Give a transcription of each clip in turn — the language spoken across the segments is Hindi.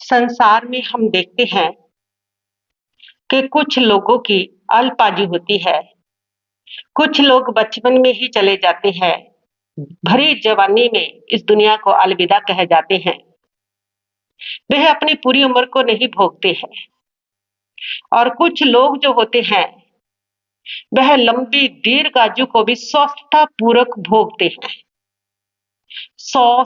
संसार में हम देखते हैं कि कुछ लोगों की अल्पाजु होती है, कुछ लोग बचपन में ही चले जाते हैं, भरी जवानी में इस दुनिया को अलविदा कह जाते हैं। वह अपनी पूरी उम्र को नहीं भोगते हैं और कुछ लोग जो होते हैं, वह लंबी दीर्घ आयु को भी स्वस्थता पूर्वक भोगते हैं। 100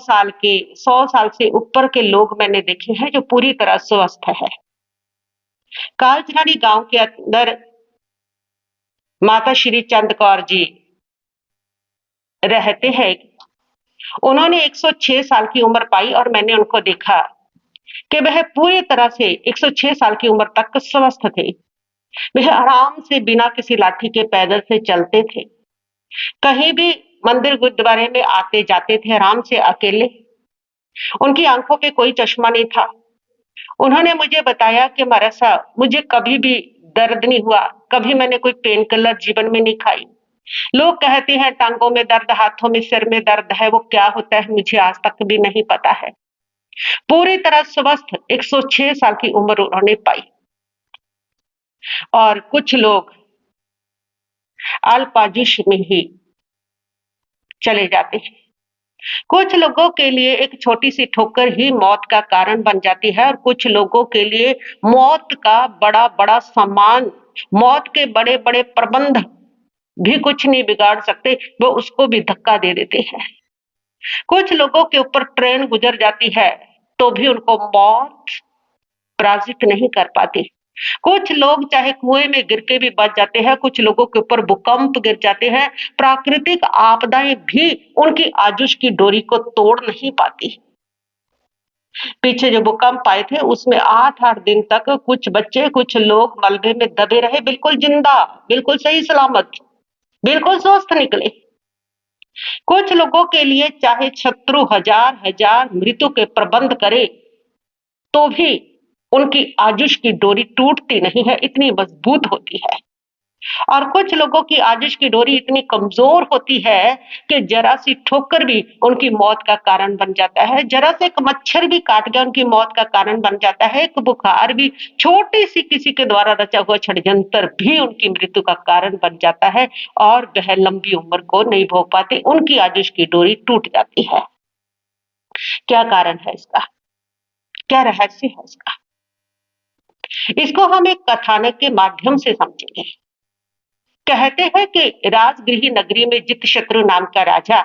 साल से ऊपर के लोग मैंने देखे हैं जो पूरी तरह स्वस्थ है। कालचरानी गांव के अंदर माता श्री चंद कौर जी रहते हैं। उन्होंने 106 साल की उम्र पाई और मैंने उनको देखा कि वह पूरी तरह से 106 साल की उम्र तक स्वस्थ थे। वह आराम से बिना किसी लाठी के पैदल से चलते थे। कहीं भी मंदिर गुरुद्वारे में आते जाते थे आराम से अकेले। उनकी आंखों पे कोई चश्मा नहीं था। उन्होंने मुझे बताया कि महाराज साहब, मुझे कभी भी दर्द नहीं हुआ, कभी मैंने कोई पेन किलर जीवन में नहीं खाई। लोग कहते हैं टांगों में दर्द, हाथों में, सिर में दर्द है, वो क्या होता है मुझे आज तक भी नहीं पता है। पूरी तरह स्वस्थ 106 साल की उम्र उन्होंने पाई। और कुछ लोग अल्पायुष में ही चले जाते हैं। कुछ लोगों के लिए एक छोटी सी ठोकर ही मौत का कारण बन जाती है और कुछ लोगों के लिए मौत का बड़ा बड़ा सम्मान, मौत के बड़े बड़े प्रबंध भी कुछ नहीं बिगाड़ सकते, वो उसको भी धक्का दे देते हैं। कुछ लोगों के ऊपर ट्रेन गुजर जाती है तो भी उनको मौत पराजित नहीं कर पाती। कुछ लोग चाहे कुएं में गिर के भी बच जाते हैं, कुछ लोगों के ऊपर भूकंप गिर जाते हैं। प्राकृतिक आपदाएं भी उनकी आयुष की डोरी को तोड़ नहीं पाती। पीछे जो भूकंप आए थे उसमें 8-8 दिन तक कुछ बच्चे, कुछ लोग मलबे में दबे रहे, बिल्कुल जिंदा, बिल्कुल सही सलामत, बिल्कुल स्वस्थ निकले। कुछ लोगों के लिए चाहे शत्रु हजार हजार मृत्यु के प्रबंध करे तो भी उनकी आयुष की डोरी टूटती नहीं है, इतनी मजबूत होती है। और कुछ लोगों की आयुष की डोरी इतनी कमजोर होती है कि जरा सी ठोकर भी उनकी मौत का कारण बन जाता है, जरा से एक मच्छर भी काट गया उनकी मौत का कारण बन जाता है, एक बुखार भी, छोटी सी किसी के द्वारा रचा हुआ षड्यंत्र भी उनकी मृत्यु का कारण बन जाता है और वह लंबी उम्र को नहीं भोग पाते, उनकी आयुष की डोरी टूट जाती है। क्या कारण है इसका? क्या रहस्य है इसका? इसको हम एक कथानक के माध्यम से समझेंगे। कहते हैं कि राजगृह नगरी में जितशत्रु नाम का राजा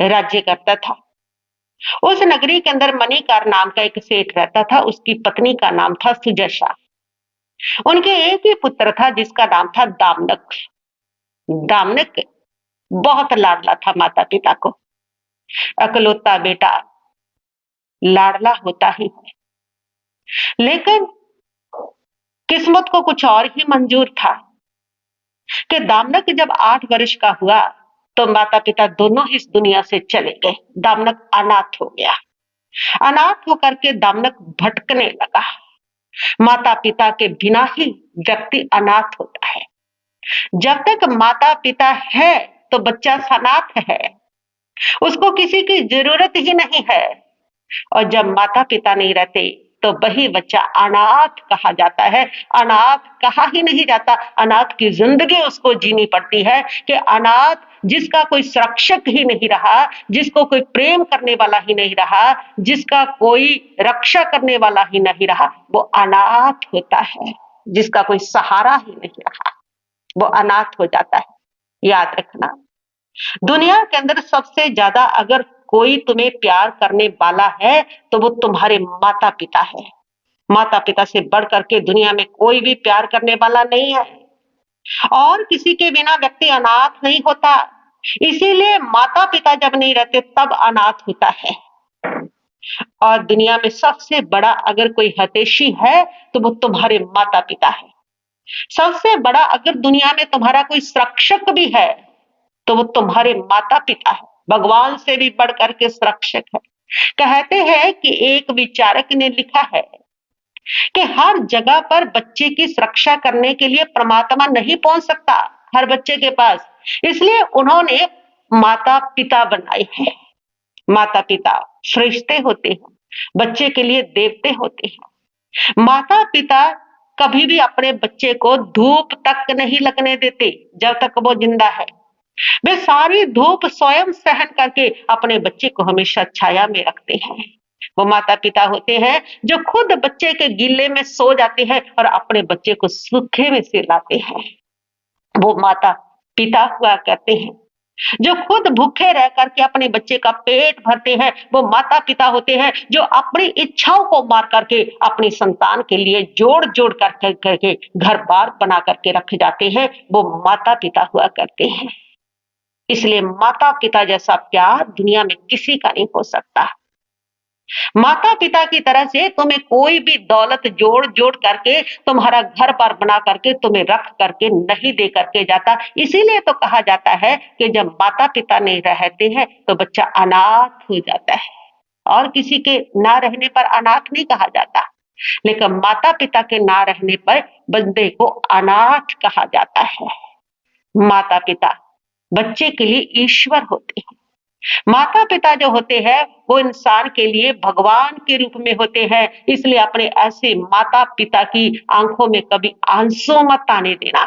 राज्य करता था। उस नगरी के अंदर मणिकार नाम का एक सेठ रहता था, उसकी पत्नी का नाम था सुजशा। उनके एक ही पुत्र था जिसका नाम था दामनक। दामनक बहुत लाडला था माता पिता को, अकलौता बेटा लाडला होता ही है। लेकिन किस्मत को कुछ और ही मंजूर था कि दामनक जब 8 वर्ष का हुआ तो माता पिता दोनों ही इस दुनिया से चले गए। दामनक अनाथ हो गया। अनाथ होकर के दामनक भटकने लगा। माता पिता के बिना ही व्यक्ति अनाथ होता है। जब तक माता पिता है तो बच्चा सनाथ है, उसको किसी की जरूरत ही नहीं है। और जब माता पिता नहीं रहते तो वही बच्चा अनाथ कहा जाता है। अनाथ कहा ही नहीं जाता, अनाथ की जिंदगी उसको जीनी पड़ती है कि अनाथ जिसका कोई संरक्षक ही नहीं रहा, जिसको कोई प्रेम करने वाला ही नहीं रहा, जिसका कोई रक्षा करने वाला ही नहीं रहा, वो अनाथ होता है। जिसका कोई सहारा ही नहीं रहा, वो अनाथ हो जाता है। याद रखना, दुनिया के अंदर सबसे ज्यादा अगर कोई तुम्हें प्यार करने वाला है तो वो तुम्हारे माता पिता है। माता पिता से बढ़ करके दुनिया में कोई भी प्यार करने वाला नहीं है और किसी के बिना व्यक्ति अनाथ नहीं होता। इसीलिए माता पिता जब नहीं रहते तब अनाथ होता है। और दुनिया में सबसे बड़ा अगर कोई हितैषी है तो वो तुम्हारे माता पिता है। सबसे बड़ा अगर दुनिया में तुम्हारा कोई संरक्षक भी है तो वो तुम्हारे माता पिता है। भगवान से भी बढ़कर के संरक्षक है। कहते हैं कि एक विचारक ने लिखा है कि हर जगह पर बच्चे की सुरक्षा करने के लिए परमात्मा नहीं पहुंच सकता हर बच्चे के पास, इसलिए उन्होंने माता पिता बनाए हैं। माता पिता फरिश्ते होते हैं, बच्चे के लिए देवते होते हैं। माता-पिता कभी भी अपने बच्चे को धूप तक नहीं लगने देते, जब तक वो जिंदा है। वे सारी धूप स्वयं सहन करके अपने बच्चे को हमेशा छाया में रखते हैं। वो माता-पिता होते हैं जो खुद बच्चे के गिल्ले में सो जाते हैं और अपने बच्चे को सूखे में सिलाते हैं। वो माता-पिता हुआ करते हैं जो खुद भूखे रह करके अपने बच्चे का पेट भरते हैं। वो माता-पिता होते हैं जो अपनी इच्छाओं को मार करके अपनी संतान के लिए जोड़-जोड़ करके घर-बार बना करके रख जाते हैं। वो माता-पिता हुआ करते हैं। इसलिए माता-पिता जैसा प्यार दुनिया में किसी का नहीं हो सकता। माता-पिता की तरह से तुम्हें कोई भी दौलत जोड़-जोड़ करके, तुम्हारा घर-बार बना करके, तुम्हें रख करके नहीं दे करके जाता। इसीलिए तो कहा जाता है कि जब माता-पिता नहीं रहते हैं, तो बच्चा अनाथ हो जाता है और किसी के ना रहने पर अनाथ नहीं कहा जाता, लेकिन माता-पिता के ना रहने पर बंदे को अनाथ कहा जाता है। माता-पिता बच्चे के लिए ईश्वर होते हैं। माता-पिता जो होते हैं, वो इंसान के लिए भगवान के रूप में होते हैं, इसलिए अपने ऐसे माता-पिता की आँखों में कभी आंसू मत आने देना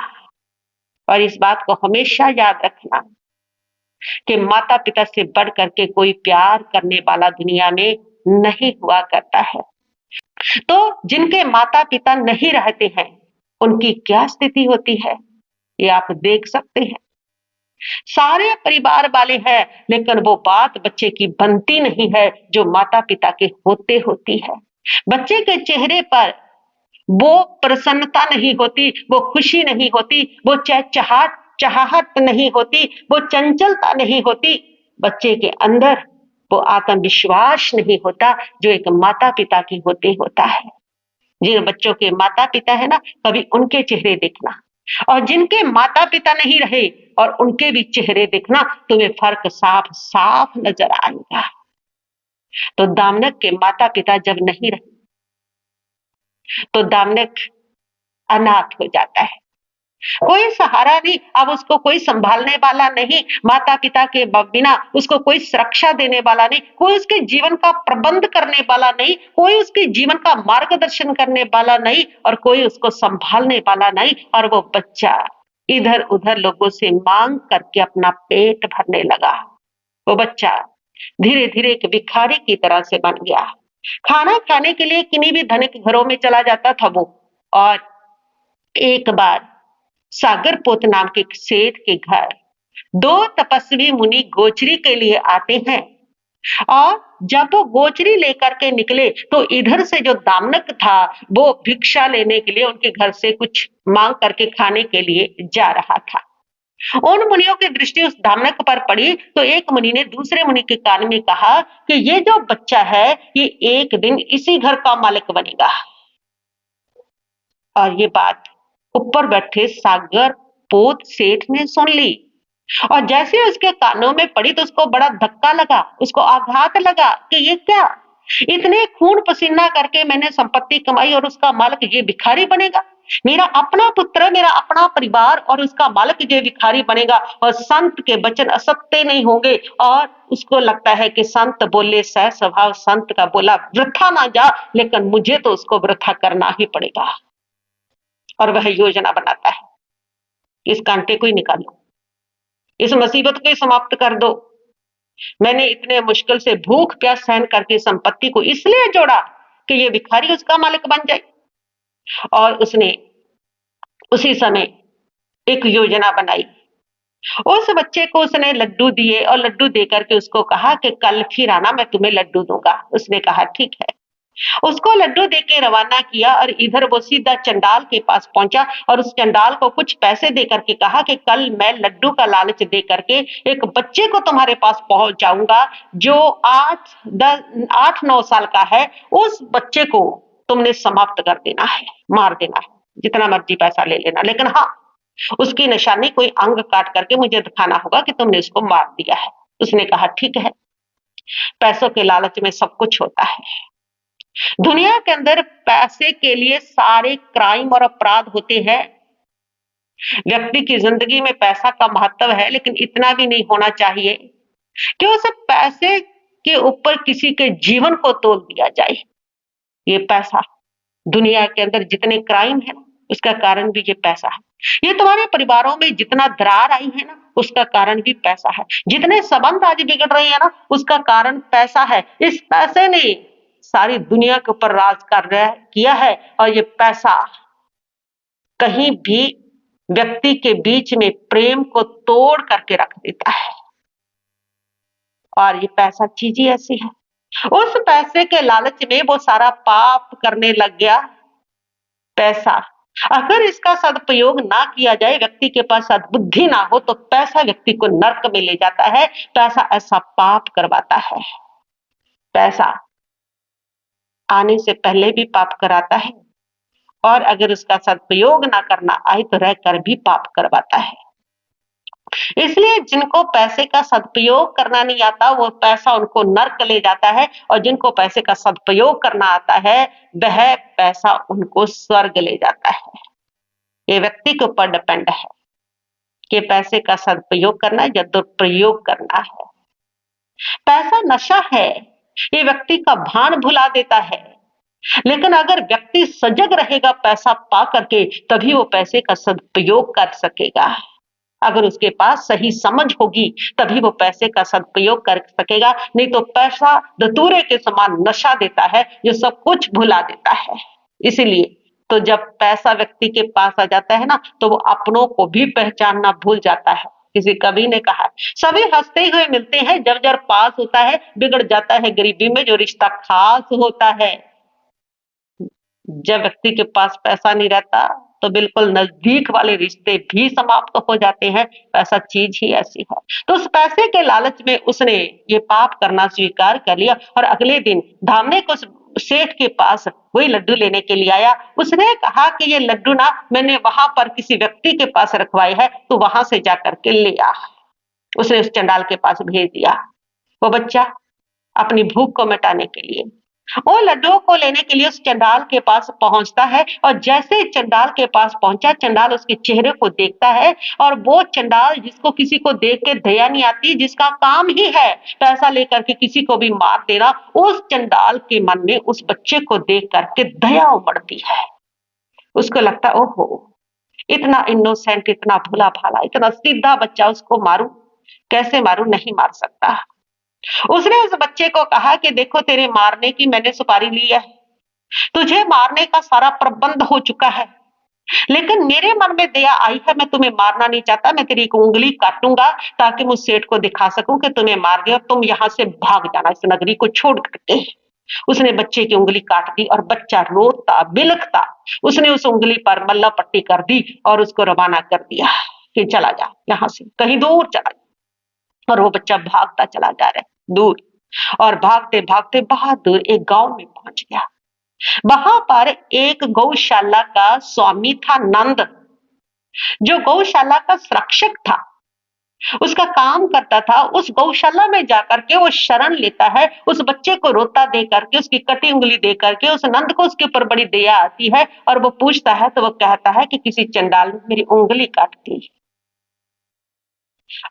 और इस बात को हमेशा याद रखना कि माता-पिता से बढ़ कर के कोई प्यार करने वाला दुनिया में नहीं हुआ करता है। तो जिनके माता-पिता नहीं रहते हैं, उनकी क्या स्थिति होती है, ये आप देख सकते हैं। सारे परिवार वाले हैं, लेकिन वो बात बच्चे की बनती नहीं है जो माता-पिता के होते होती है। बच्चे के चेहरे पर वो प्रसन्नता नहीं होती, वो खुशी नहीं होती, वो चहचहाट चहाहट नहीं होती, वो चंचलता नहीं होती। बच्चे के अंदर वो आत्मविश्वास नहीं होता जो एक माता-पिता की होते होता है। जिन बच्चों के माता-पिता है ना, कभी उनके चेहरे देखना और जिनके माता-पिता नहीं रहे और उनके भी चेहरे देखना, तुम्हें फ़र्क साफ-साफ नज़र आएगा। तो दामनक के माता-पिता जब नहीं रहे, तो दामनक अनाथ हो जाता है। कोई सहारा नहीं, अब उसको कोई सँभालने वाला नहीं, माता-पिता के बिना उसको कोई सुरक्षा देने वाला नहीं, कोई उसके जीवन का प्रबंध करने वाला नहीं, कोई उसके जीवन का मार्गदर्शन करने वाला नहीं और कोई उसको सँभालने वाला नहीं और वो बच्चा इधर-उधर लोगों से माँग करके अपना पेट भरने लगा। वो बच्चा धीरे-धीरे एक भिखारी की तरह से बन गया। खाना खाने के लिए किन्हीं भी धनिक घरों में चला जाता था वो और एक बार सागरपोत नाम के एक सेठ के घर 2 तपस्वी मुनि गोचरी के लिए आते हैं और जब वो गोचरी लेकर के निकले तो इधर से जो दामनक था वो भिक्षा लेने के लिए उनके घर से कुछ मांग करके खाने के लिए जा रहा था। उन मुनियों की दृष्टि उस दामनक पर पड़ी तो एक मुनि ने दूसरे मुनि के कान में कहा कि ये जो बच्चा है ये एक दिन इसी घर का मालिक बनेगा। और ये बात ऊपर बैठे सागर पोत सेठ ने सुन ली और जैसे उसके कानों में पड़ी तो उसको बड़ा धक्का लगा, उसको आघात लगा कि ये क्या, इतने खून पसीना करके मैंने संपत्ति कमाई और उसका मालिक ये भिखारी बनेगा। मेरा अपना पुत्र, मेरा अपना परिवार और उसका मालिक ये भिखारी बनेगा और संत के वचन असत्य नहीं होंगे। और उसको लगता है कि संत बोले सह स्वभाव, संत का बोला वृथा ना जा, लेकिन मुझे तो उसको वृथा करना ही पड़ेगा। और वह योजना बनाता है, इस कांटे को ही निकालो, इस मुसीबत को ही समाप्त कर दो। मैंने इतने मुश्किल से भूख प्यास सहन करके संपत्ति को इसलिए जोड़ा कि ये भिखारी उसका मालिक बन जाए। और उसने उसी समय एक योजना बनाई। उस बच्चे को उसने लड्डू दिए और लड्डू देकर के उसको कहा कि कल फिर आना, मैं तुम्हें लड्डू दूंगा। उसने कहा ठीक है। उसको लड्डू देके रवाना किया और इधर वो सीधा चंडाल के पास पहुंचा और उस चंडाल को कुछ पैसे देकर के कहा कि कल मैं लड्डू का लालच दे करके एक बच्चे को तुम्हारे पास पहुंच जाऊंगा जो 8-9 साल का है। उस बच्चे को तुमने समाप्त कर देना है, मार देना है, जितना मर्जी पैसा ले लेना, लेकिन हाँ उसकी निशानी कोई अंग काट करके मुझे दिखाना होगा कि तुमने उसको मार दिया है। उसने कहा ठीक है। पैसों के लालच में सब कुछ होता है। दुनिया के अंदर पैसे के लिए सारे क्राइम और अपराध होते हैं। व्यक्ति की जिंदगी में पैसा का महत्व है, लेकिन इतना भी नहीं होना चाहिए कि उसे पैसे के ऊपर किसी के जीवन को तोल दिया जाए। ये पैसा, दुनिया के अंदर जितने क्राइम है उसका कारण भी ये पैसा है। ये तुम्हारे परिवारों में जितना दरार आई है ना उसका कारण भी पैसा है। जितने संबंध आज बिगड़ रहे हैं ना उसका कारण पैसा है। इस पैसे ने सारी दुनिया के ऊपर राज कर रहा किया है और ये पैसा कहीं भी व्यक्ति के बीच में प्रेम को तोड़ करके रख देता है। और ये पैसा चीज ही ऐसी है, उस पैसे के लालच में वो सारा पाप करने लग गया। पैसा, अगर इसका सदुपयोग ना किया जाए, व्यक्ति के पास सद्बुद्धि ना हो तो पैसा व्यक्ति को नर्क में ले जाता है। पैसा ऐसा पाप करवाता है। पैसा आने से पहले भी पाप कराता है और अगर उसका सदुपयोग ना करना आए तो रहकर भी पाप करवाता है। इसलिए जिनको पैसे का सदुपयोग करना नहीं आता वो पैसा उनको नर्क ले जाता है और जिनको पैसे का सदुपयोग करना आता है वह पैसा उनको स्वर्ग ले जाता है। ये व्यक्ति के ऊपर डिपेंड है कि पैसे का सदुपयोग करना या दुरुपयोग करना है। पैसा नशा है, ये व्यक्ति का भान भुला देता है। लेकिन अगर व्यक्ति सजग रहेगा पैसा पा करके तभी वो पैसे का सदुपयोग कर सकेगा। अगर उसके पास सही समझ होगी तभी वो पैसे का सदुपयोग कर सकेगा, नहीं तो पैसा धतूरे के समान नशा देता है जो सब कुछ भुला देता है। इसीलिए तो जब पैसा व्यक्ति के पास आ जाता है ना तो वो अपनों को भी पहचानना भूल जाता है। किसी कवि ने कहा सभी हंसते हुए मिलते हैं, जब जब पास होता है बिगड़ जाता है गरीबी में जो रिश्ता खास होता है। जब व्यक्ति के पास पैसा नहीं रहता तो बिल्कुल नजदीक वाले रिश्ते भी समाप्त हो जाते हैं। पैसा चीज ही ऐसी है। तो उस पैसे के लालच में उसने ये पाप करना स्वीकार कर लिया और अगले दिन धामने को सेठ के पास वही लड्डू लेने के लिए आया। उसने कहा कि ये लड्डू ना मैंने वहां पर किसी व्यक्ति के पास रखवाए है, तो वहां से जाकर के ले आ। उसने उस चंडाल के पास भेज दिया। वो बच्चा अपनी भूख को मिटाने के लिए वो लड्डुओं को लेने के लिए उस चंडाल के पास पहुंचता है और जैसे चंडाल के पास पहुंचा, चंडाल उसके चेहरे को देखता है और वो चंडाल जिसको किसी को देख के दया नहीं आती, जिसका काम ही है पैसा लेकर के किसी को भी मार देना, उस चंडाल के मन में उस बच्चे को देख करके दया उमड़ती है। उसको लगता ओहो इतना इनोसेंट, इतना भोला भाला, इतना सीधा बच्चा, उसको मारूं? कैसे मारूं? नहीं मार सकता। उसने उस बच्चे को कहा कि देखो तेरे मारने की मैंने सुपारी ली है, तुझे मारने का सारा प्रबंध हो चुका है, लेकिन मेरे मन में दया आई है, मैं तुम्हें मारना नहीं चाहता, मैं तेरी एक उंगली काटूंगा ताकि मैं सेठ को दिखा सकूं कि तुम्हें मार दिया, तुम यहाँ से भाग जाना इस नगरी को छोड़ करके। उसने बच्चे की उंगली काट दी और बच्चा रोता बिलखता उसने उस उंगली पर मल्ला पट्टी कर दी और उसको रवाना कर दिया कि चला जा यहाँ से, कहीं दूर चला जा। और वो बच्चा भागता चला जा रहा है दूर, और भागते भागते बहुत दूर एक गांव में पहुंच गया। वहां पर एक गौशाला का स्वामी था नंद, जो गौशाला का संरक्षक था, उसका काम करता था। उस गौशाला में जाकर के वो शरण लेता है, उस बच्चे को रोता दे करके, उसकी कटी उंगली दे करके उस नंद को उसके ऊपर बड़ी दया आती है और वो पूछता है तो वो कहता है कि किसी चंडाल ने मेरी उंगली काट दी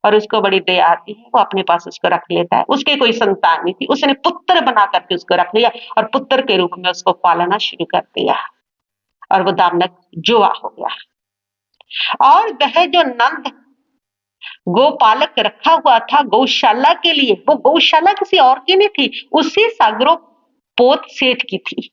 और उसको बड़ी दया आती है, वो अपने पास उसको रख लेता है। उसके कोई संतान नहीं थी, उसने पुत्र बना करके उसको रख लिया और पुत्र के रूप में उसको पालना शुरू कर दिया और वो दामनक जुआ हो गया। और वह जो नंद गोपालक रखा हुआ था गौशाला के लिए, वो गौशाला किसी और की नहीं थी, उसी सागरों पोत सेठ की थी।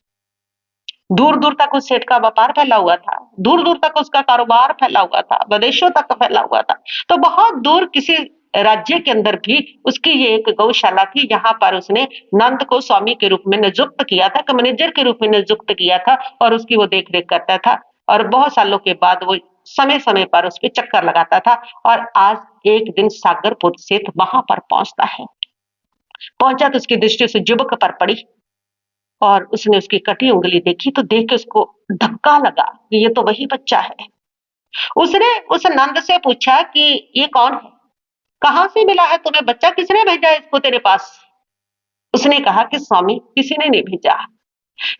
दूर दूर तक उस सेठ का व्यापार फैला हुआ था, दूर दूर तक उसका कारोबार फैला हुआ था, विदेशों तक फैला हुआ था। तो बहुत दूर किसी राज्य के अंदर भी उसकी ये एक गौशाला थी, जहां पर उसने नंद को स्वामी के रूप में नियुक्त किया था, मैनेजर के रूप में नियुक्त किया था और उसकी वो देख रेख करता था। और बहुत सालों के बाद वो समय समय पर उस पर चक्कर लगाता था। और आज एक दिन सागरपुर सेठ वहां पर पहुंचता है। पहुंचा तो उसकी दृष्टि उस युवक पर पड़ी और उसने उसकी कटी उंगली देखी तो देख के उसको धक्का लगा कि ये तो वही बच्चा है। उसने उस नंद से पूछा कि ये कौन है, कहां से मिला है तुम्हें बच्चा, किसने भेजा है इसको तेरे पास? उसने कहा कि स्वामी किसी ने नहीं भेजा,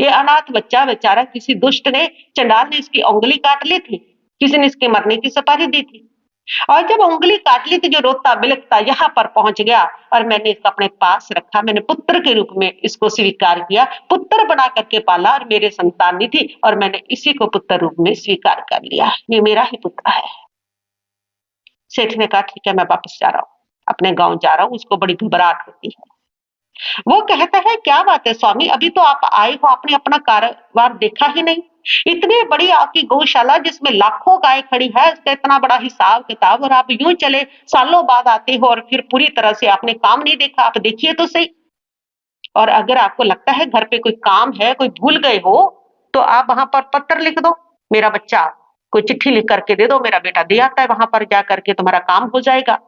ये अनाथ बच्चा बेचारा किसी दुष्ट ने, चंडाल ने इसकी उंगली काट ली थी, किसी ने इसके मरने की सुपारी दी थी और जब उँगली काट ली तो जो रोता बिलखता यहाँ पर पहुँच गया और मैंने इसको अपने पास रखा, मैंने पुत्र के रूप में इसको स्वीकार किया, पुत्र बना करके पाला और मेरे संतान थी और मैंने इसी को पुत्र रूप में स्वीकार कर लिया, ये मेरा ही पुत्र है। सेठ ने कहा ठीक है मैं वापस जा रहा हूँ, अपने गाँव जा रहा हूँ, उसको बड़ी घबराहट होती है। वो कहता है क्या बात है स्वामी, अभी तो आप आए हो, आपने अपना कारोबार देखा ही नहीं, इतनी बड़ी आपकी गौशाला जिसमें लाखों गाय खड़ी है, उसका इतना बड़ा हिसाब किताब, और आप यूं चले सालों बाद आते हो और फिर पूरी तरह से आपने काम नहीं देखा, आप देखिए तो सही। और अगर आपको लगता है घर पे कोई काम है, कोई भूल गए हो, तो आप वहां पर पत्र लिख दो, मेरा बच्चा कोई चिट्ठी लिख करके दे दो, मेरा बेटा दे आता है, वहां पर जा करके तुम्हारा काम हो जाएगा।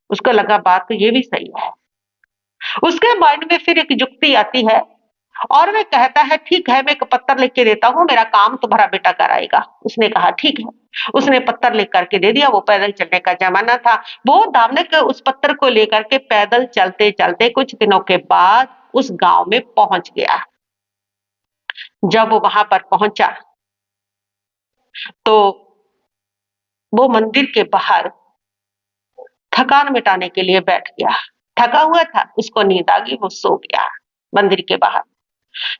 उसको लगा बात तो ये भी सही है। उसके माइंड में फिर एक युक्ति आती है और वह कहता है ठीक है मैं एक पत्थर लिख के देता हूँ, मेरा काम तुम्हारा बेटा कराएगा। उसने कहा ठीक है, उसने पत्थर लिख करके दे दिया। वो पैदल चलने का जमाना था, वो दामनक उस पत्थर को लेकर के पैदल चलते चलते कुछ दिनों के बाद उस गांव में पहुंच गया। जब वो वहां पर पहुंचा तो वो मंदिर के बाहर थकान मिटाने के लिए बैठ गया। थका हुआ था, उसको नींद आ गई, वो सो गया मंदिर के बाहर।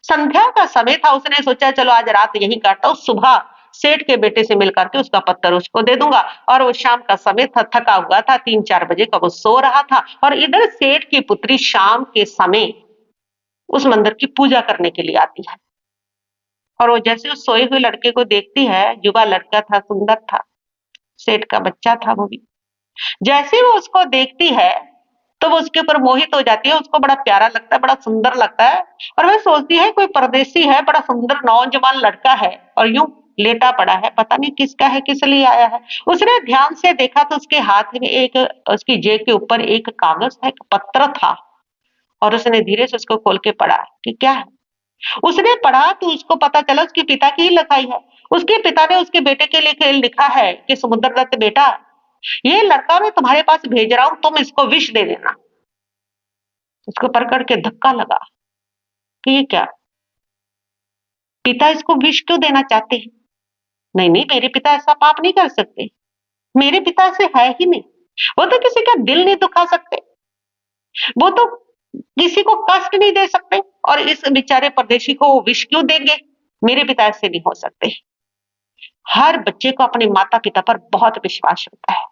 संध्या का समय था, उसने सोचा चलो आज रात यहीं काटता हूँ, सुबह सेठ के बेटे से मिल करके उसका पत्थर उसको दे दूंगा। और वो शाम का समय था, थका हुआ था, 3-4 बजे का वो सो रहा था और इधर सेठ की पुत्री शाम के समय उस मंदिर की पूजा करने के लिए आती है। और वो जैसे उस सोए हुए लड़के को देखती है, युवा लड़का था, सुंदर था, सेठ का बच्चा था वो भी। जैसे ही वो उसको देखती है तो वो उसके ऊपर मोहित हो जाती है, उसको बड़ा प्यारा लगता है, बड़ा सुंदर लगता है और वह सोचती है कोई परदेसी है, बड़ा सुंदर नौजवान लड़का है और यूं लेटा पड़ा है, पता नहीं किसका है, किस लिए आया है। उसने ध्यान से देखा तो उसके हाथ में एक, उसकी जेब के ऊपर एक कागज था, एक पत्र था और उसने धीरे से उसको खोल के पढ़ा कि क्या है। उसने पढ़ा तो उसको पता चला उसके पिता की ही लिखाई है। उसके पिता ने उसके बेटे के लिए लिखा है कि समुद्रदत्त बेटा, ये लड़का मैं तुम्हारे पास भेज रहा हूं, तुम इसको विष दे देना। उसको पढ़ करके धक्का लगा कि ये क्या, पिता इसको विष क्यों देना चाहते हैं? नहीं नहीं, मेरे पिता ऐसा पाप नहीं कर सकते, मेरे पिता ऐसे है ही नहीं, वो तो किसी का दिल नहीं दुखा सकते, वो तो किसी को कष्ट नहीं दे सकते, और इस बेचारे परदेशी को वो विष क्यों देंगे? मेरे पिता ऐसे नहीं हो सकते। हर बच्चे को अपने माता पिता पर बहुत विश्वास होता है।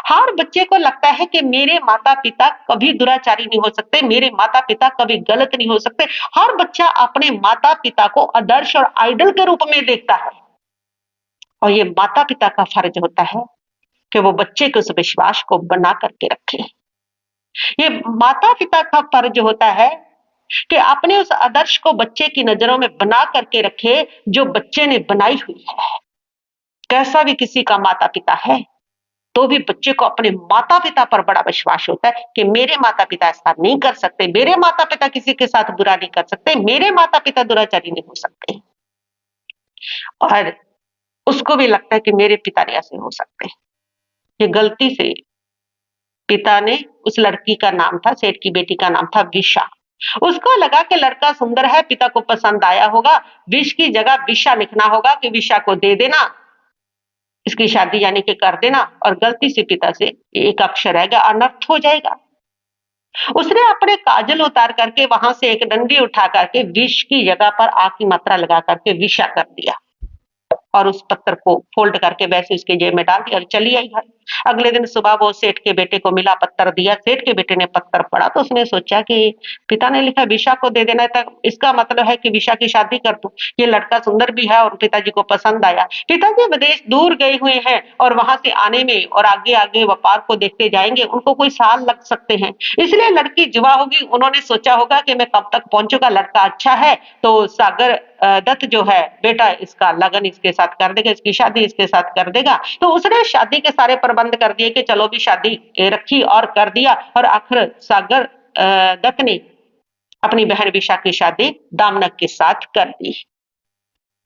हर बच्चे को लगता है कि मेरे माता-पिता कभी दुराचारी नहीं हो सकते, मेरे माता-पिता कभी गलत नहीं हो सकते। हर बच्चा अपने माता-पिता को आदर्श और आइडल के रूप में देखता है और ये माता-पिता का फर्ज होता है कि वो बच्चे के उस विश्वास को बना करके रखें। ये माता-पिता का फर्ज होता है कि अपने उस आदर्श को बच्चे की नजरों में बना करके रखे जो बच्चे ने बनाई हुई है। कैसा भी किसी का माता-पिता है तो भी बच्चे को अपने माता-पिता पर बड़ा विश्वास होता है कि मेरे माता-पिता ऐसा नहीं कर सकते, मेरे माता-पिता किसी के साथ बुरा नहीं कर सकते, मेरे माता-पिता दुराचारी नहीं हो सकते। और उसको भी लगता है कि मेरे पिता नहीं ऐसे हो सकते। ये गलती से पिता ने, उस लड़की का नाम था, सेठ की बेटी का नाम था विशा। उसको लगा कि लड़का सुंदर है, पिता को पसंद आया होगा, विष की जगह विशा लिखना होगा कि विशा को दे देना, इसकी शादी यानी कि कर देना, और गलती से पिता से एक अक्षर आएगा, अनर्थ हो जाएगा। उसने अपने काजल उतार करके वहां से एक डंडी उठा करके विष की जगह पर आ की मात्रा लगा करके विषा कर दिया और उस पत्थर को फोल्ड करके वैसे उसके जेब में डाल दिया और चली आई घर। अगले दिन सुबह वो सेठ के बेटे को मिला, पत्थर दिया, सेठ के बेटे ने पत्थर पढ़ा तो उसने सोचा कि पिता ने लिखा विशा को दे देना था, इसका मतलब है कि विशा की शादी कर दूं, ये लड़का सुंदर भी है और पिताजी को पसंद आया। पिताजी विदेश दूर गए हुए हैं और वहां से आने में और आगे आगे व्यापार को देखते जाएंगे, उनको कोई साल लग सकते हैं, इसलिए लड़की जुआ होगी, उन्होंने सोचा होगा कि मैं कब तक पहुंचूंगा, लड़का अच्छा है तो सागर दत्त जो है बेटा इसका लगन इसके साथ कर देगा, इसकी शादी इसके साथ कर देगा। तो उसने शादी के सारे प्रबंध कर दिए कि चलो भी शादी रखी और कर दिया, और आखिर सागर दत्त ने अपनी बहन विशा की शादी दामनक के साथ कर दी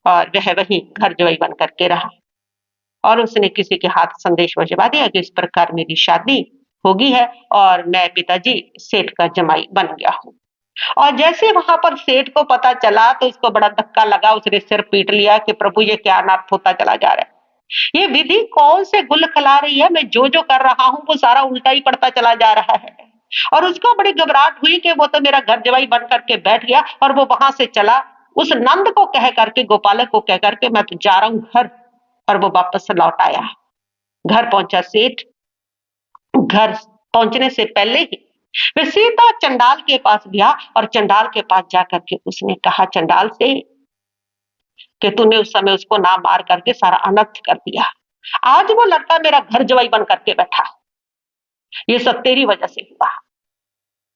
और वह वहीं घर जोई बन करके रहा। और उसने किसी के हाथ संदेश भिजवा दिया कि इस प्रकार मेरी शादी होगी है और मैं पिताजी सेठ का जमाई बन गया हूँ। और जैसे वहां पर सेठ को पता चला तो इसको बड़ा धक्का लगा, उसने सिर पीट लिया कि प्रभु ये क्या अनर्थ होता चला जा रहा है। ये विधि कौन से गुल खिला रही है, मैं जो जो कर रहा हूँ वो सारा उल्टा ही पड़ता चला जा रहा है। और उसको बड़ी घबराहट हुई कि वो तो मेरा घर जवाई बन करके बैठ गया, और वो वहां से चला उस नंद को कह करके, गोपालक को कह करके, मैं तो जा रहा हूँ घर। और वो वापस से लौट आया। घर पहुंचा सेठ, घर पहुंचने से पहले ही वे सीधा चंडाल के पास गया, और चंडाल के पास जाकर के उसने कहा चंडाल से कि तूने उस समय उसको ना मार करके सारा अनर्थ कर दिया, आज वो लड़का मेरा घर जवाई बन करके बैठा, ये सब तेरी वजह से हुआ।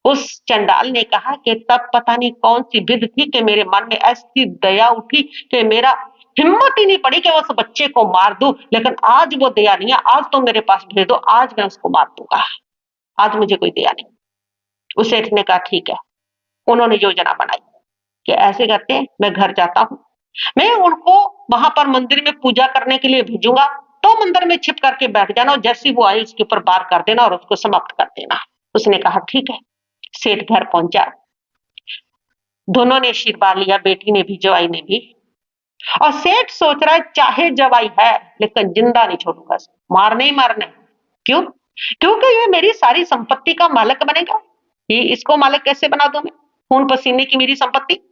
उस चंडाल ने कहा कि तब पता नहीं कौन सी विध थी कि मेरे मन में ऐसी दया उठी कि मेरा हिम्मत ही नहीं पड़ी कि उस बच्चे को मार दूं, लेकिन आज वो दया नहीं है, आज तो मेरे पास भेज दो, आज मैं उसको मार दूंगा, आज मुझे कोई दया नहीं। उस सेठ ने कहा ठीक है। उन्होंने योजना बनाई कि ऐसे करते हैं, मैं घर जाता हूँ, मैं उनको वहां पर मंदिर में पूजा करने के लिए भेजूंगा, तो मंदिर में छिप करके बैठ जाना, और जैसी वो आई उसके ऊपर वार कर देना और उसको समाप्त कर देना। उसने कहा ठीक है। सेठ घर पहुंचा, दोनों ने आशीर्वाद लिया, बेटी ने भी जवाई ने भी। और सेठ सोच रहा है चाहे जवाई है लेकिन जिंदा नहीं छोड़ूंगा, मारने ही मारना है। क्यों? क्योंकि ये मेरी सारी संपत्ति का मालिक बनेगा, ये इसको मालिक कैसे बना दूं मैं, खून पसीने की मेरी संपत्ति।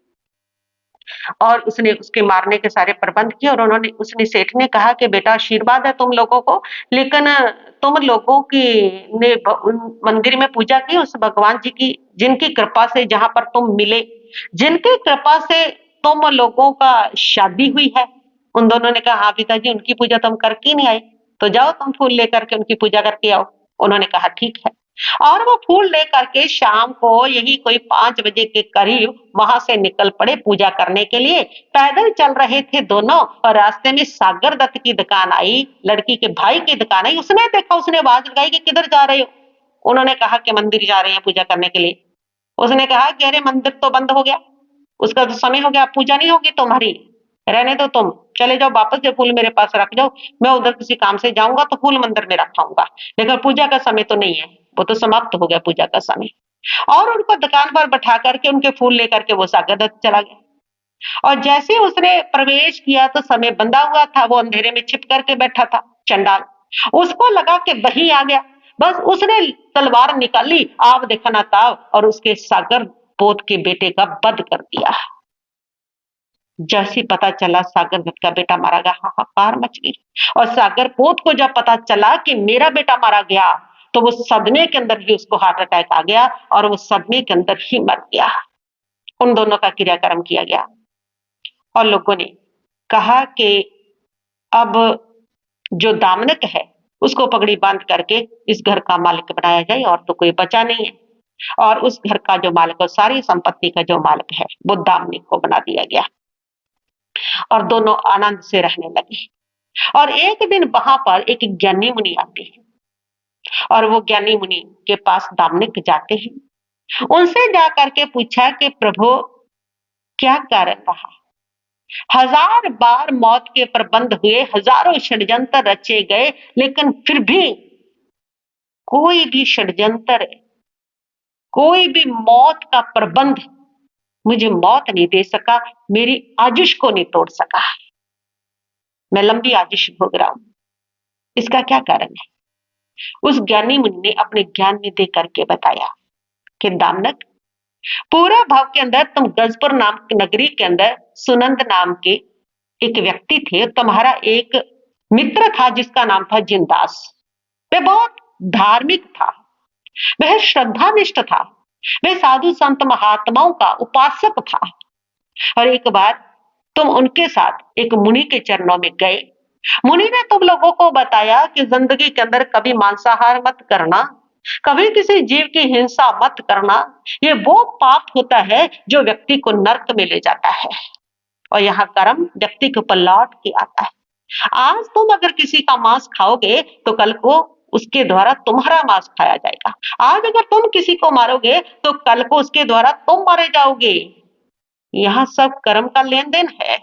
और उसने उसके मारने के सारे प्रबंध किए, और उसने सेठ ने कहा कि बेटा आशीर्वाद है तुम लोगों को, लेकिन तुम लोगों की ने उन मंदिर में पूजा की उस भगवान जी की, जिनकी कृपा से जहां पर तुम मिले, जिनकी कृपा से तुम लोगों का शादी हुई है। उन दोनों ने कहा हाँ पिताजी, उनकी पूजा तो हम करके नहीं आए, तो जाओ तुम फूल लेकर के उनकी पूजा करके आओ। उन्होंने कहा ठीक है। और वो फूल लेकर के शाम को यही कोई 5 बजे के करीब वहां से निकल पड़े पूजा करने के लिए। पैदल चल रहे थे दोनों, और रास्ते में सागर दत्त की दुकान आई, लड़की के भाई की दुकान आई। उसने देखा, उसने आवाज लगाई कि किधर जा रहे हो। उन्होंने कहा कि मंदिर जा रहे हैं पूजा करने के लिए। उसने कहा कि अरे मंदिर तो बंद हो गया, उसका तो समय हो गया, पूजा नहीं होगी तुम्हारी, रहने दो, तुम चले जाओ वापस, जो फूल मेरे पास रख जाओ, मैं उधर किसी काम से जाऊंगा तो फूल मंदिर में रखाऊंगा, लेकिन पूजा का समय तो नहीं है, वो तो समाप्त हो गया पूजा का समय। और उनको दुकान पर बैठा करके उनके फूल लेकर के वो सागर दत्त चला गया। और जैसे ही उसने प्रवेश किया तो समय बंधा हुआ था, वो अंधेरे में छिप करके बैठा था चंडाल। उसको लगा कि वही आ गया, बस उसने तलवार निकाली, आव देखना ताव, और उसके सागर पोत के बेटे का वध कर दिया। जैसे पता चला सागर दत्त का बेटा मारा गया, हाहाकार मच गई। और सागर पोत को जब पता चला कि मेरा बेटा मारा गया, तो वो सदमे के अंदर ही उसको हार्ट अटैक आ गया, और वो सदमे के अंदर ही मर गया। उन दोनों का क्रियाक्रम किया गया, और लोगों ने कहा कि अब जो दामनक है उसको पगड़ी बांध करके इस घर का मालिक बनाया जाए, और तो कोई बचा नहीं है। और उस घर का जो मालिक और सारी संपत्ति का जो मालिक है वो दामनिक को बना दिया गया, और दोनों आनंद से रहने लगे। और एक दिन वहां पर एक ज्ञानी मुनि आते हैं, और वो ज्ञानी मुनि के पास दामनिक जाते हैं। उनसे जाकर के पूछा कि प्रभु क्या कारण रहा, हजार बार मौत के प्रबंध हुए, हजारों षड्यंत्र रचे गए, लेकिन फिर भी कोई भी षड्यंत्र, कोई भी मौत का प्रबंध मुझे मौत नहीं दे सका, मेरी आयुष को नहीं तोड़ सका, मैं लंबी आयुष भोग रहा हूं, इसका क्या कारण है। उस ज्ञानी मुनि ने अपने ज्ञान में दे करके बताया कि दामनक, पूरा भाव के अंदर तुम गजपुर नाम की नगरी के अंदर सुनंद नाम के एक व्यक्ति थे, तुम्हारा एक मित्र था जिसका नाम था जिनदास। वह बहुत धार्मिक था, वह श्रद्धानिष्ठ था, वह साधु संत महात्माओं का उपासक था। और एक बार तुम उनके साथ एक मुनि के चरणों में गए, मुनि ने तुम लोगों को बताया कि जिंदगी के अंदर कभी मांसाहार मत करना, कभी किसी जीव की हिंसा मत करना, ये वो पाप होता है जो व्यक्ति को नर्क में ले जाता है, और यहाँ कर्म व्यक्ति के ऊपर लौट के आता है। आज तुम अगर किसी का मांस खाओगे तो कल को उसके द्वारा तुम्हारा मांस खाया जाएगा, आज अगर तुम किसी को मारोगे तो कल को उसके द्वारा तुम मारे जाओगे। यहाँ सब कर्म का लेन देन है।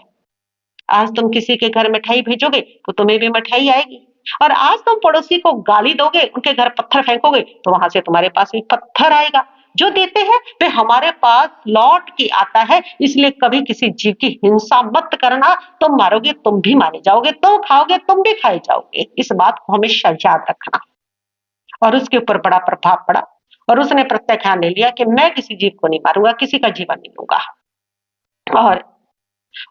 आज तुम किसी के घर मिठाई भेजोगे तो तुम्हें भी मिठाई आएगी, और आज तुम पड़ोसी को गाली दोगे, उनके घर पत्थर फेंकोगे तो वहां से तुम्हारे पास भी पत्थर आएगा। जो देते हैं वे हमारे पास लौट के आता है। इसलिए कभी किसी जीव की हिंसा मत करना। तुम मारोगे तुम भी मारे जाओगे, तुम खाओगे तुम भी खाए जाओगे। इस बात को हमेशा याद रखना। और उसके ऊपर बड़ा प्रभाव पड़ा और उसने प्रत्याख्यान ले लिया कि मैं किसी जीव को नहीं मारूंगा, किसी का जीवन नहीं लूंगा। और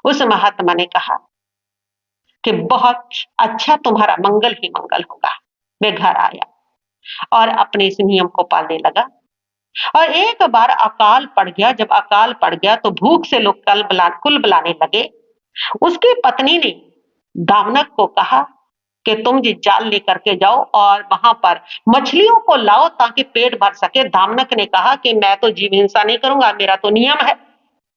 उस महात्मा ने कहा कि बहुत अच्छा, तुम्हारा मंगल ही मंगल होगा। वे घर आया और अपने इस नियम को पालने लगा। और एक बार अकाल पड़ गया। जब अकाल पड़ गया तो भूख से लोग कुल बुलाने लगे। उसकी पत्नी ने दामनक को कहा कि तुम जी जाल लेकर के जाओ और वहां पर मछलियों को लाओ ताकि पेट भर सके। दामनक ने कहा कि मैं तो जीव हिंसा नहीं करूंगा, मेरा तो नियम है।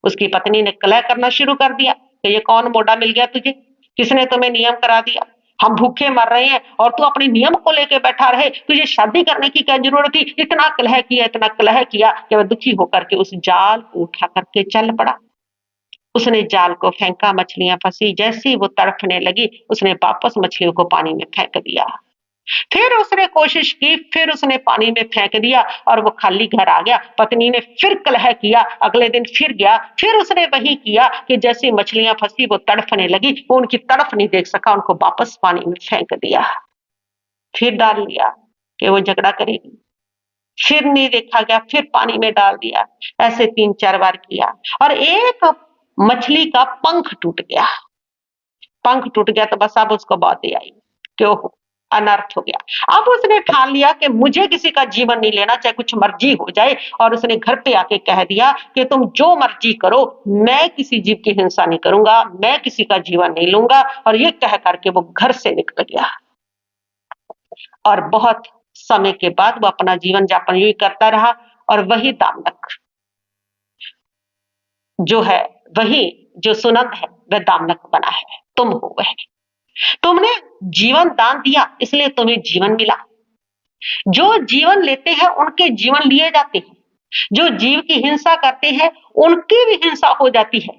उसकी पत्नी ने कलह करना शुरू कर दिया कि ये कौन मोटा मिल गया तुझे, किसने तुम्हें नियम करा दिया, हम भूखे मर रहे हैं और तू अपने नियम को लेके बैठा रहे, तुझे शादी करने की क्या जरूरत थी। इतना कलह किया कि वह दुखी होकर के उस जाल को उठा करके चल पड़ा। उसने जाल को फेंका, मछलियां फंसी। जैसे ही वो तड़फने लगी उसने वापस मछलियों को पानी में फेंक दिया। फिर उसने कोशिश की, फिर उसने पानी में फेंक दिया और वो खाली घर आ गया। पत्नी ने फिर कलह किया, अगले दिन फिर गया, फिर उसने वही किया कि जैसी मछलियां फंसी वो तड़फने लगी, वो उनकी तड़फ नहीं देख सका, उनको वापस पानी में फेंक दिया। फिर डाल लिया कि वो झगड़ा करेगी, फिर नहीं देखा गया, फिर पानी में डाल दिया। ऐसे 3-4 बार किया और एक मछली का पंख टूट गया। पंख टूट गया तो बस अब उसको बात आई कि ओहो अनर्थ हो गया। अब उसने ठान लिया कि मुझे किसी का जीवन नहीं लेना, चाहे कुछ मर्जी हो जाए। और उसने घर पे आके कह दिया कि तुम जो मर्जी करो, मैं किसी जीव की हिंसा नहीं करूंगा, मैं किसी का जीवन नहीं लूंगा। और ये कह करके वो घर से निकल गया। और बहुत समय के बाद वो अपना जीवन यापन यूं ही करता रहा। और वही दामनक जो है, वही जो सुनंद है, वह दामनक बना है। तुम हो वह। तुमने जीवन दान दिया इसलिए तुम्हें जीवन मिला। जो जीवन लेते हैं उनके जीवन लिए जाते हैं, जो जीव की हिंसा करते हैं उनकी भी हिंसा हो जाती है।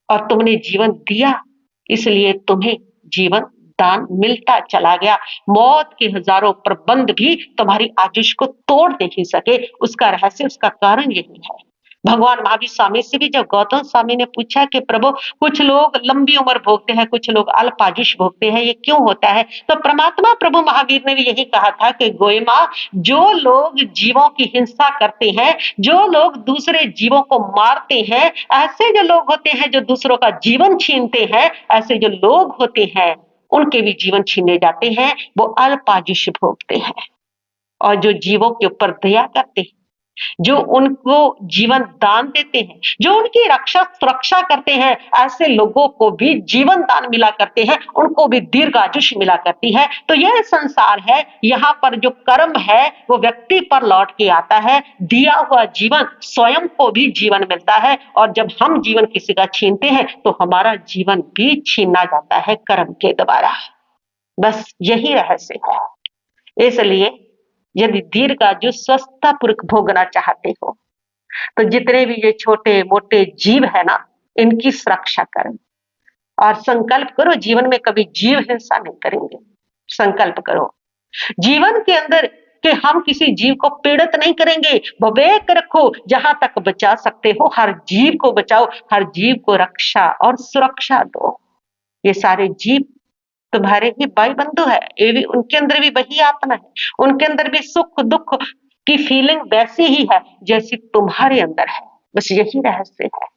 और तुमने जीवन दिया इसलिए तुम्हें जीवन दान मिलता चला गया। मौत के हजारों प्रबंध भी तुम्हारी आयुष को तोड़ नहीं सके। उसका रहस्य, उसका कारण यही है। भगवान महावीर स्वामी से भी जब गौतम स्वामी ने पूछा कि प्रभु कुछ लोग लंबी उम्र भोगते हैं, कुछ लोग अल्प आयुष भोगते हैं, ये क्यों होता है, तो परमात्मा प्रभु महावीर ने भी यही कहा था कि गोयमा, जो लोग जीवों की हिंसा करते हैं, जो लोग दूसरे जीवों को मारते हैं, ऐसे जो लोग होते हैं जो दूसरों का जीवन छीनते हैं, ऐसे जो लोग होते हैं उनके भी जीवन छीने जाते हैं, वो अल्प आयुष भोगते हैं। और जो जीवों के ऊपर दया करते हैं, जो उनको जीवन दान देते हैं, जो उनकी रक्षा सुरक्षा करते हैं, ऐसे लोगों को भी जीवन दान मिला करते हैं, उनको भी दीर्घ आयुष मिला करती है। तो यह संसार है, यहाँ पर जो कर्म है वो व्यक्ति पर लौट के आता है। दिया हुआ जीवन स्वयं को भी जीवन मिलता है। और जब हम जीवन किसी का छीनते हैं तो हमारा जीवन भी छीना जाता है कर्म के द्वारा। बस यही रहस्य है। इसलिए यदि दीर्घायु स्वस्थता पूर्वक भोगना चाहते हो तो जितने भी ये छोटे मोटे जीव है ना, इनकी सुरक्षा करें। और संकल्प करो जीवन में कभी जीव हिंसा नहीं करेंगे। संकल्प करो जीवन के अंदर कि हम किसी जीव को पीड़ित नहीं करेंगे। विवेक रखो, जहां तक बचा सकते हो हर जीव को बचाओ, हर जीव को रक्षा और सुरक्षा दो। ये सारे जीव तुम्हारे ही भाई बंधु है, ये भी, उनके अंदर भी वही आत्मा है, उनके अंदर भी सुख दुख की फीलिंग वैसी ही है जैसी तुम्हारे अंदर है। बस यही रहस्य है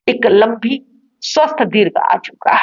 एक लंबी स्वस्थ दीर्घ आयु का।